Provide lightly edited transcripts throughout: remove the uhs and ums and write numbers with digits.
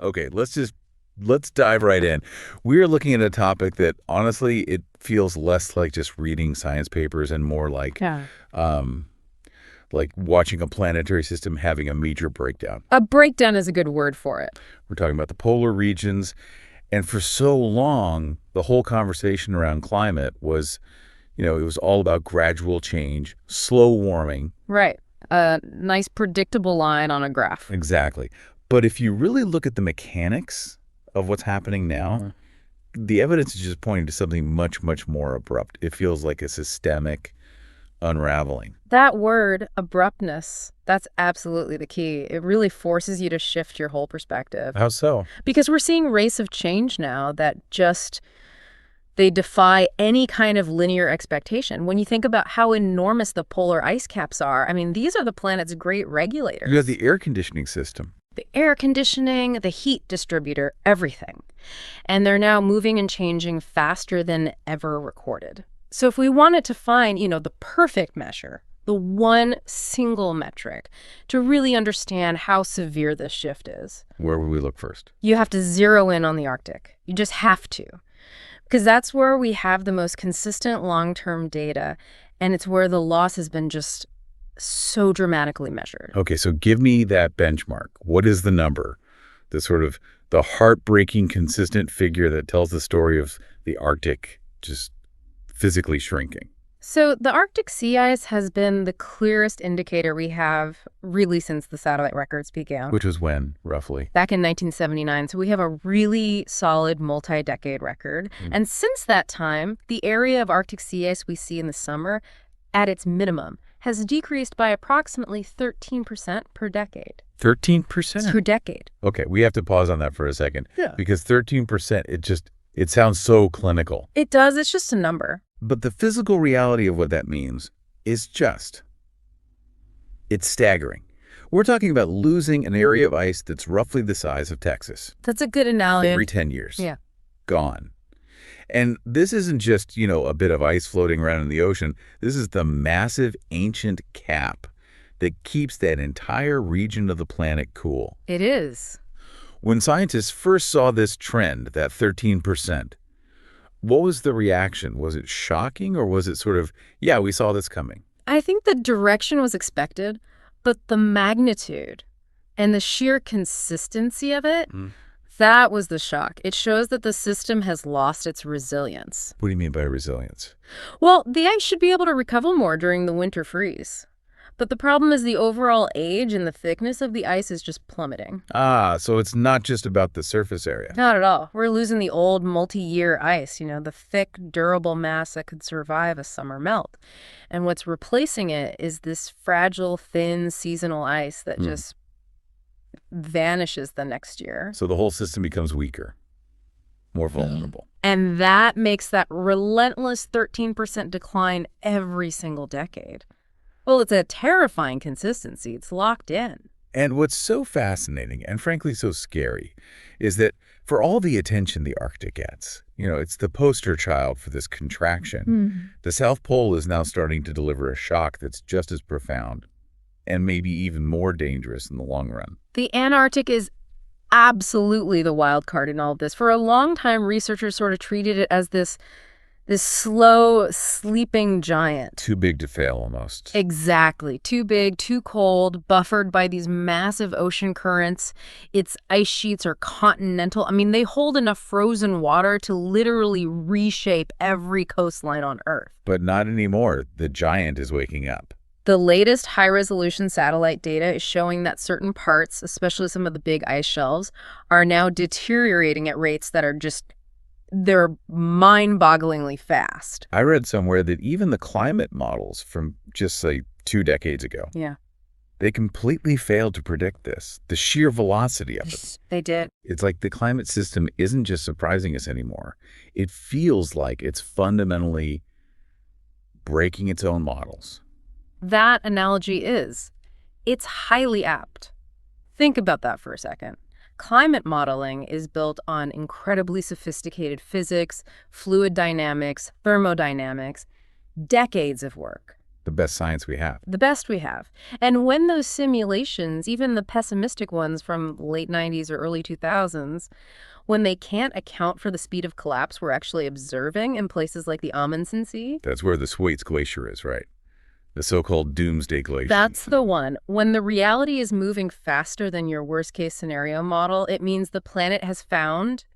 Okay, let's dive right in. We're looking at a topic that honestly it feels less like just reading science papers and more like watching a planetary system having a major breakdown. A breakdown is a good word for it. We're talking about the polar regions, and for so long the whole conversation around climate was, it was all about gradual change, slow warming. Right. A nice predictable line on a graph. Exactly. But if you really look at the mechanics of what's happening now, the evidence is just pointing to something much, much more abrupt. It feels like a systemic unraveling. That word, abruptness, that's absolutely the key. It really forces you to shift your whole perspective. How so? Because we're seeing rates of change now that they defy any kind of linear expectation. When you think about how enormous the polar ice caps are, I mean, these are the planet's great regulators. You have the air conditioning system. The air conditioning, the heat distributor, everything. And they're now moving and changing faster than ever recorded. So if we wanted to find, the perfect measure, the one single metric to really understand how severe this shift is, where would we look first? You have to zero in on the Arctic. You just have to. Because that's where we have the most consistent long-term data, and it's where the loss has been just so dramatically measured. Okay, so give me that benchmark. What is the number? The heartbreaking, consistent figure that tells the story of the Arctic just physically shrinking. So the Arctic sea ice has been the clearest indicator we have really since the satellite records began. Which was when, roughly? Back in 1979. So we have a really solid multi-decade record. And since that time, the area of Arctic sea ice we see in the summer, at its minimum, has decreased by approximately 13% per decade. 13%? Per decade. Okay, we have to pause on that for a second. Yeah. Because 13%, it sounds so clinical. It does. It's just a number. But the physical reality of what that means is it's staggering. We're talking about losing an area of ice that's roughly the size of Texas. That's a good analogy. Every 10 years. Yeah. Gone. And this isn't just, a bit of ice floating around in the ocean. This is the massive ancient cap that keeps that entire region of the planet cool. It is. When scientists first saw this trend, that 13%, what was the reaction? Was it shocking, or was it sort of, yeah, we saw this coming? I think the direction was expected, but the magnitude and the sheer consistency of it, that was the shock. It shows that the system has lost its resilience. What do you mean by resilience? Well, the ice should be able to recover more during the winter freeze. But the problem is the overall age and the thickness of the ice is just plummeting. So it's not just about the surface area. Not at all. We're losing the old multi-year ice, the thick, durable mass that could survive a summer melt. And what's replacing it is this fragile, thin, seasonal ice that just vanishes the next year. So the whole system becomes weaker, more vulnerable. And that makes that relentless 13% decline every single decade. Well, it's a terrifying consistency. It's locked in. And what's so fascinating and frankly so scary is that for all the attention the Arctic gets, it's the poster child for this contraction. The South Pole is now starting to deliver a shock that's just as profound and maybe even more dangerous in the long run. The Antarctic is absolutely the wild card in all of this. For a long time, researchers sort of treated it as this slow, sleeping giant. Too big to fail, almost. Exactly. Too big, too cold, buffered by these massive ocean currents. Its ice sheets are continental. I mean, they hold enough frozen water to literally reshape every coastline on Earth. But not anymore. The giant is waking up. The latest high-resolution satellite data is showing that certain parts, especially some of the big ice shelves, are now deteriorating at rates that are they're mind-bogglingly fast. I read somewhere that even the climate models from just, say, 2 decades ago, they completely failed to predict this, the sheer velocity of it. They did. It's like the climate system isn't just surprising us anymore. It feels like it's fundamentally breaking its own models. That analogy is. It's highly apt. Think about that for a second. Climate modeling is built on incredibly sophisticated physics, fluid dynamics, thermodynamics, decades of work. the best science we have. The best we have. And when those simulations, even the pessimistic ones from late 90s or early 2000s, when they can't account for the speed of collapse we're actually observing in places like the Amundsen Sea. That's where the Thwaites Glacier is, right? The so-called Doomsday Glacier. That's the one. When the reality is moving faster than your worst-case scenario model, it means the planet has found,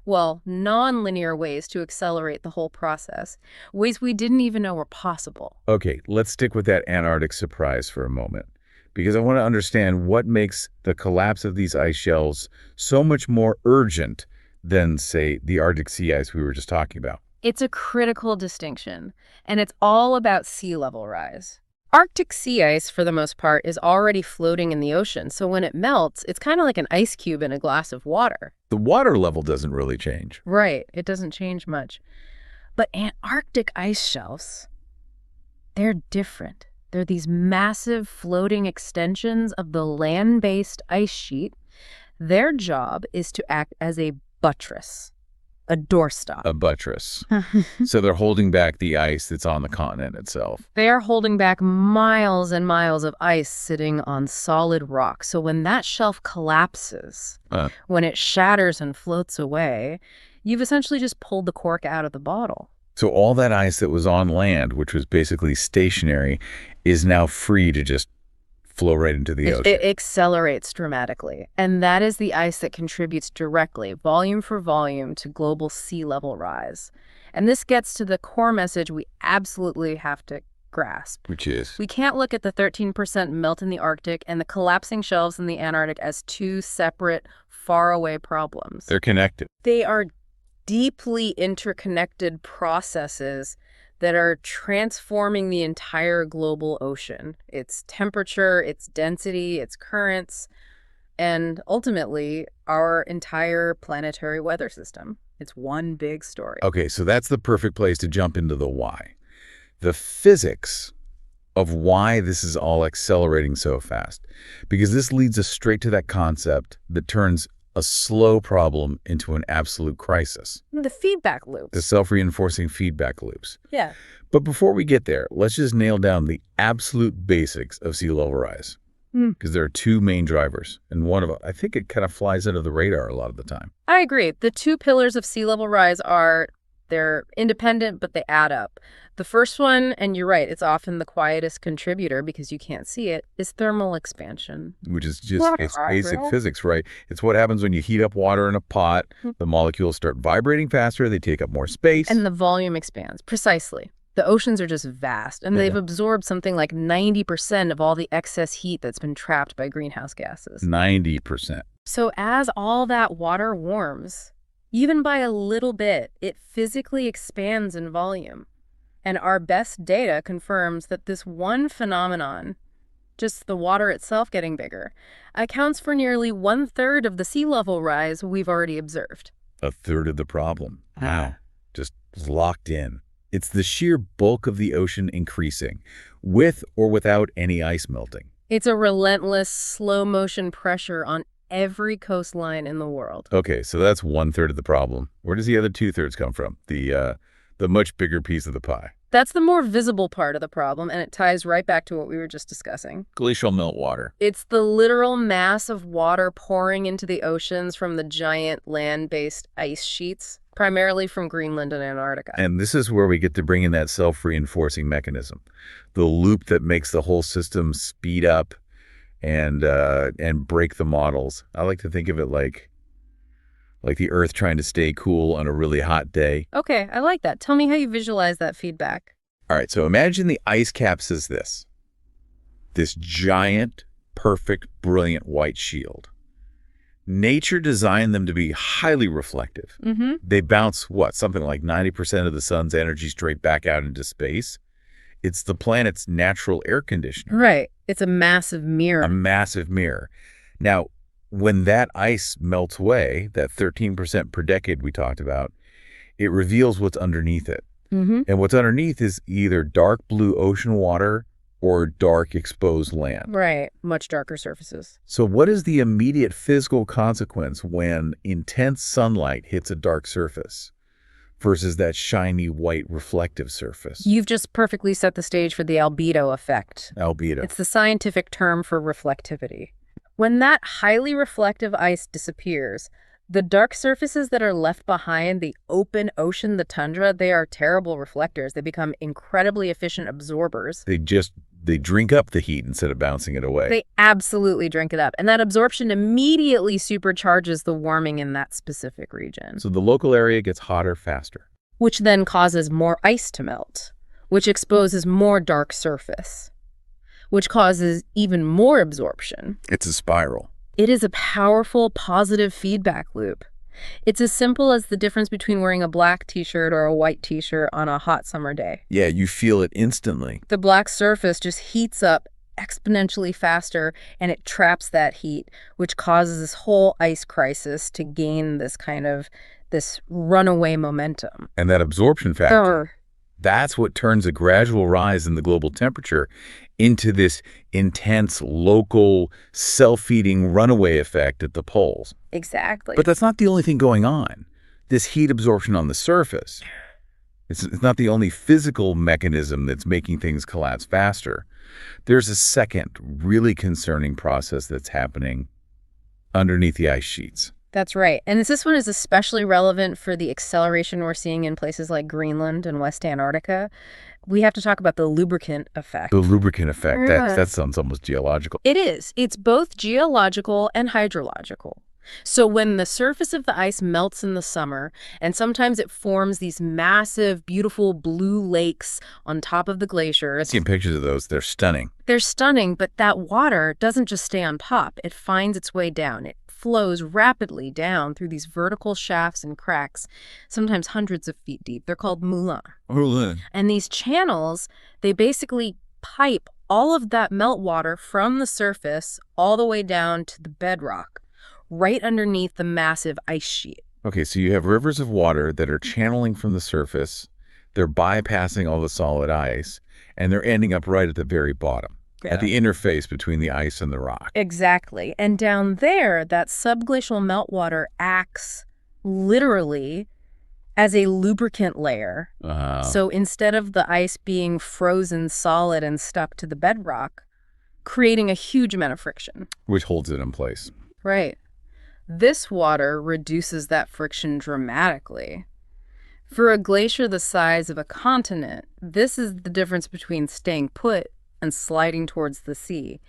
well, non-linear ways to accelerate the whole process, ways we didn't even know were possible. Okay, let's stick with that Antarctic surprise for a moment, because I want to understand what makes the collapse of these ice shelves so much more urgent than, say, the Arctic sea ice we were just talking about. It's a critical distinction, and it's all about sea level rise. Arctic sea ice, for the most part, is already floating in the ocean, so when it melts, it's kind of like an ice cube in a glass of water. The water level doesn't really change. Right, it doesn't change much. But Antarctic ice shelves, they're different. They're these massive floating extensions of the land-based ice sheet. Their job is to act as a buttress, a doorstop. A buttress. So they're holding back the ice that's on the continent itself. They are holding back miles and miles of ice sitting on solid rock. So when that shelf collapses, when it shatters and floats away, you've essentially just pulled the cork out of the bottle. So all that ice that was on land, which was basically stationary, is now free to just flow right into the ocean. It accelerates dramatically. And that is the ice that contributes directly, volume for volume, to global sea level rise. And this gets to the core message we absolutely have to grasp. Which is? We can't look at the 13% melt in the Arctic and the collapsing shelves in the Antarctic as two separate, faraway problems. They're connected. They are deeply interconnected processes that are transforming the entire global ocean. Its temperature, its density, its currents, and ultimately our entire planetary weather system. It's one big story. Okay, so that's the perfect place to jump into the why. The physics of why this is all accelerating so fast. Because this leads us straight to that concept that turns a slow problem into an absolute crisis. The feedback loops. The self-reinforcing feedback loops. Yeah. But before we get there, let's just nail down the absolute basics of sea level rise. Because there are two main drivers, and one of them, I think it kind of flies under the radar a lot of the time. I agree. The two pillars of sea level rise are, they're independent, but they add up. The first one, and you're right, it's often the quietest contributor because you can't see it, is thermal expansion. Which is just it's basic physics, right? It's what happens when you heat up water in a pot. The molecules start vibrating faster, they take up more space. And the volume expands. Precisely. The oceans are just vast, and they've absorbed something like 90% of all the excess heat that's been trapped by greenhouse gases. 90%. So as all that water warms, even by a little bit, it physically expands in volume. And our best data confirms that this one phenomenon, just the water itself getting bigger, accounts for nearly 1/3 of the sea level rise we've already observed. 1/3 of the problem. Wow. Just locked in. It's the sheer bulk of the ocean increasing, with or without any ice melting. It's a relentless, slow-motion pressure on every coastline in the world. Okay, so that's 1/3 of the problem. Where does the other 2/3 come from? The much bigger piece of the pie. That's the more visible part of the problem, and it ties right back to what we were just discussing. Glacial meltwater. It's the literal mass of water pouring into the oceans from the giant land-based ice sheets, primarily from Greenland and Antarctica. And this is where we get to bring in that self-reinforcing mechanism, the loop that makes the whole system speed up and break the models. I like to think of it like the Earth trying to stay cool on a really hot day. Okay, I like that. Tell me how you visualize that feedback. All right, so imagine the ice caps as this giant, perfect, brilliant white shield. Nature designed them to be highly reflective. They bounce, something like 90% of the sun's energy straight back out into space. It's the planet's natural air conditioner. Right. It's a massive mirror. A massive mirror. Now, when that ice melts away, that 13% per decade we talked about, it reveals what's underneath it. And what's underneath is either dark blue ocean water or dark exposed land. Right. Much darker surfaces. So what is the immediate physical consequence when intense sunlight hits a dark surface? versus that shiny white reflective surface. You've just perfectly set the stage for the albedo effect. Albedo. It's the scientific term for reflectivity. When that highly reflective ice disappears, the dark surfaces that are left behind, the open ocean, the tundra, they are terrible reflectors. They become incredibly efficient absorbers. They drink up the heat instead of bouncing it away. They absolutely drink it up. And that absorption immediately supercharges the warming in that specific region. So the local area gets hotter faster. Which then causes more ice to melt, which exposes more dark surface, which causes even more absorption. It's a spiral. It is a powerful, positive feedback loop. It's as simple as the difference between wearing a black t-shirt or a white t-shirt on a hot summer day. Yeah, you feel it instantly. The black surface just heats up exponentially faster, and it traps that heat, which causes this whole ice crisis to gain this runaway momentum. And that absorption factor, that's what turns a gradual rise in the global temperature into this intense, local, self-feeding runaway effect at the poles. Exactly. But that's not the only thing going on. This heat absorption on the surface, it's not the only physical mechanism that's making things collapse faster. There's a second really concerning process that's happening underneath the ice sheets. That's right. And this one is especially relevant for the acceleration we're seeing in places like Greenland and West Antarctica. We have to talk about the lubricant effect. The lubricant effect, that sounds almost geological. It is. It's both geological and hydrological. So when the surface of the ice melts in the summer, and sometimes it forms these massive, beautiful blue lakes on top of the glaciers. I've seen pictures of those. They're stunning. They're stunning, but that water doesn't just stay on top. It finds its way down. It flows rapidly down through these vertical shafts and cracks, sometimes hundreds of feet deep. They're called moulins. And these channels, they basically pipe all of that meltwater from the surface all the way down to the bedrock, right underneath the massive ice sheet. Okay, so you have rivers of water that are channeling from the surface, they're bypassing all the solid ice, and they're ending up right at the very bottom. Yeah. At the interface between the ice and the rock. Exactly. And down there, that subglacial meltwater acts literally as a lubricant layer. So instead of the ice being frozen solid and stuck to the bedrock, creating a huge amount of friction. Which holds it in place. Right. This water reduces that friction dramatically. For a glacier the size of a continent, this is the difference between staying put and sliding towards the sea.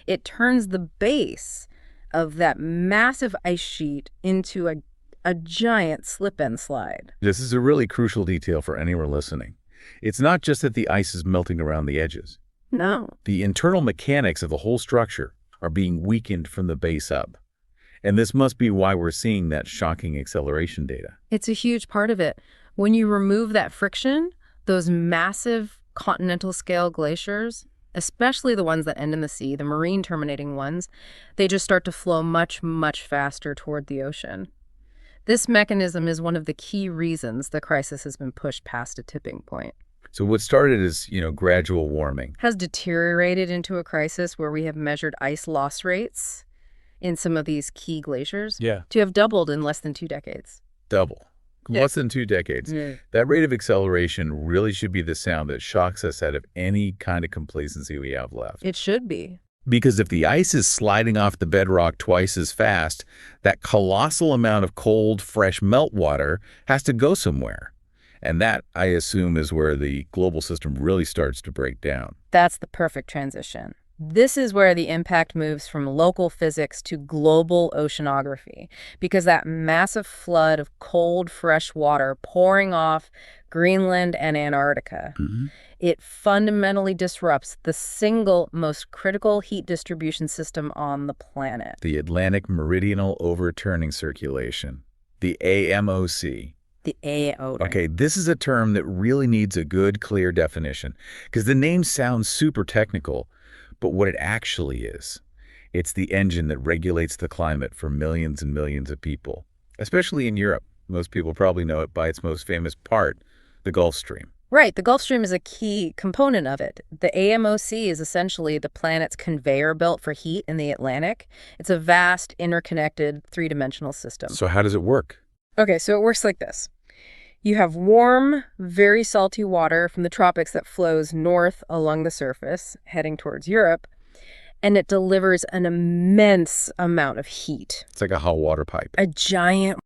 It turns the base of that massive ice sheet into a giant slip and slide. This is a really crucial detail for anyone listening. It's not just that the ice is melting around the edges. No. The internal mechanics of the whole structure are being weakened from the base up. And this must be why we're seeing that shocking acceleration data. It's a huge part of it. When you remove that friction, those massive continental scale glaciers, especially the ones that end in the sea, the marine terminating ones, they just start to flow much, much faster toward the ocean. This mechanism is one of the key reasons the crisis has been pushed past a tipping point. So what started as, gradual warming has deteriorated into a crisis where we have measured ice loss rates in some of these key glaciers to have doubled in less than 2 decades. Double. Less than 2 decades. That rate of acceleration really should be the sound that shocks us out of any kind of complacency we have left. It should be. Because if the ice is sliding off the bedrock twice as fast, that colossal amount of cold, fresh meltwater has to go somewhere. And that, I assume, is where the global system really starts to break down. That's the perfect transition. This is where the impact moves from local physics to global oceanography, because that massive flood of cold, fresh water pouring off Greenland and Antarctica, it fundamentally disrupts the single most critical heat distribution system on the planet. The Atlantic Meridional Overturning Circulation, the AMOC. The AO. Okay, this is a term that really needs a good, clear definition, because the name sounds super technical. But what it actually is, it's the engine that regulates the climate for millions and millions of people, especially in Europe. Most people probably know it by its most famous part, the Gulf Stream. Right. The Gulf Stream is a key component of it. The AMOC is essentially the planet's conveyor belt for heat in the Atlantic. It's a vast, interconnected, 3-dimensional system. So how does it work? Okay, so it works like this. You have warm, very salty water from the tropics that flows north along the surface, heading towards Europe, and it delivers an immense amount of heat. It's like a hot water pipe. A giant